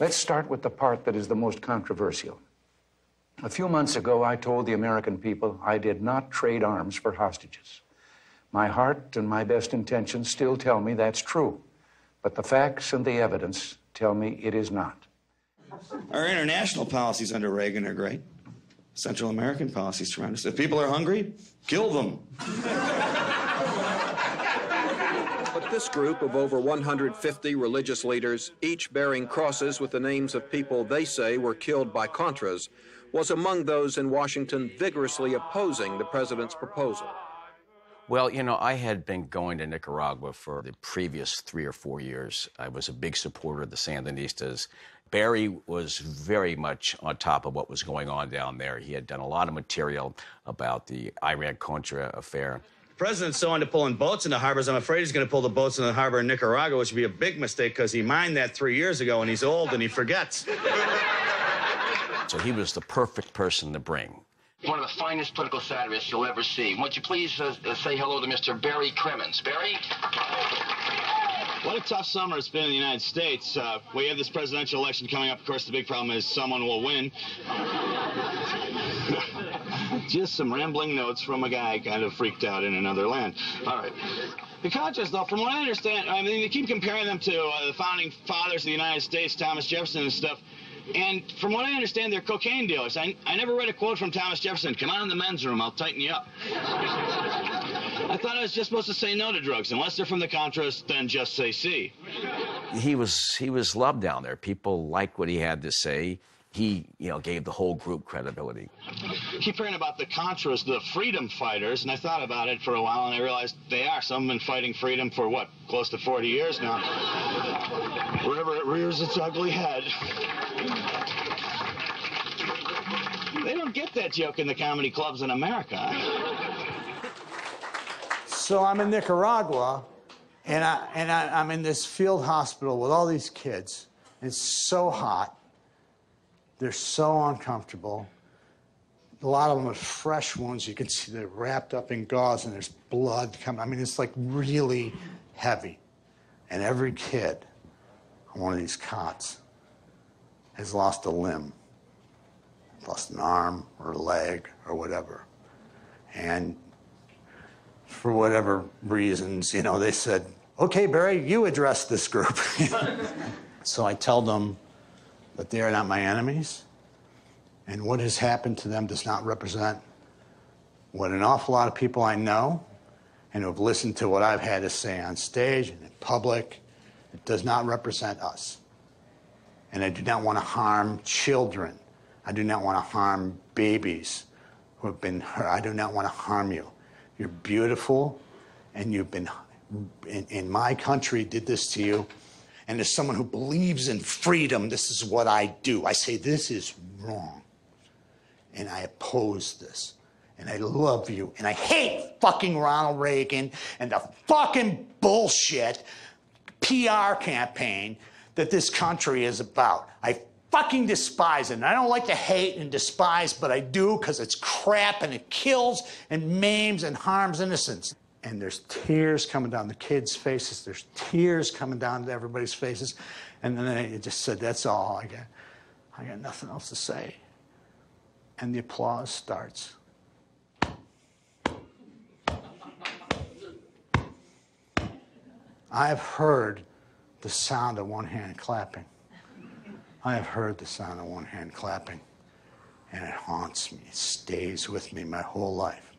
Let's start with the part that is the most controversial. A few months ago, I told the American people I did not trade arms for hostages. My heart and my best intentions still tell me that's true, but the facts and the evidence tell me it is not. Our international policies under Reagan are great. Central American policies tremendous. If people are hungry, kill them. But this group of over 150 religious leaders, each bearing crosses with the names of people they say were killed by Contras, was among those in Washington vigorously opposing the president's proposal. Well, you know, I had been going to Nicaragua for the previous 3 or 4 years. I was a big supporter of the Sandinistas. Barry was very much on top of what was going on down there. He had done a lot of material about the Iran-Contra affair. The president's so into pulling boats into harbors, I'm afraid he's going to pull the boats in the harbor in Nicaragua, which would be a big mistake because he mined that 3 years ago and he's old and he forgets. So he was the perfect person to bring. One of the finest political satirists you'll ever see. Won't you please say hello to Mr. Barry Crimmins. Barry? What a tough summer it's been in the United States. We have this presidential election coming up. Of course, the big problem is someone will win. Just some rambling notes from a guy kind of freaked out in another land. All right. The Contras, though, from what I understand, I mean, they keep comparing them to the founding fathers of the United States, Thomas Jefferson and stuff. And from what I understand, they're cocaine dealers. I never read a quote from Thomas Jefferson, "Come on in the men's room, I'll tighten you up." I thought I was just supposed to say no to drugs. Unless they're from the Contras, then just say C. He was loved down there. People liked what he had to say. He, you know, gave the whole group credibility. Keep hearing about the Contras, the freedom fighters, and I thought about it for a while, and I realized they are. Some have been fighting freedom for, what, close to 40 years now. Wherever it rears its ugly head. They don't get that joke in the comedy clubs in America. So I'm in Nicaragua, and I'm in this field hospital with all these kids. It's so hot. They're so uncomfortable. A lot of them are fresh wounds. You can see they're wrapped up in gauze, and there's blood coming. I mean, it's like really heavy. And every kid on one of these cots has lost a limb, lost an arm or a leg or whatever. And for whatever reasons, you know, they said, "Okay, Barry, you address this group." So I tell them that they are not my enemies, and what has happened to them does not represent what an awful lot of people I know and who have listened to what I've had to say on stage and in public. It does not represent us. And I do not want to harm children. I do not want to harm babies who have been hurt. I do not want to harm you. You're beautiful, and you've been, in my country, did this to you. And as someone who believes in freedom, this is what I do. I say, this is wrong. And I oppose this. And I love you. And I hate fucking Ronald Reagan and the fucking bullshit PR campaign that this country is about. I fucking despise it. And I don't like to hate and despise, but I do because it's crap and it kills and maims and harms innocents. And there's tears coming down the kids' faces. There's tears coming down to everybody's faces. And then I just said, that's all I got. I got nothing else to say. And the applause starts. I have heard the sound of one hand clapping. I have heard the sound of one hand clapping. And it haunts me. It stays with me my whole life.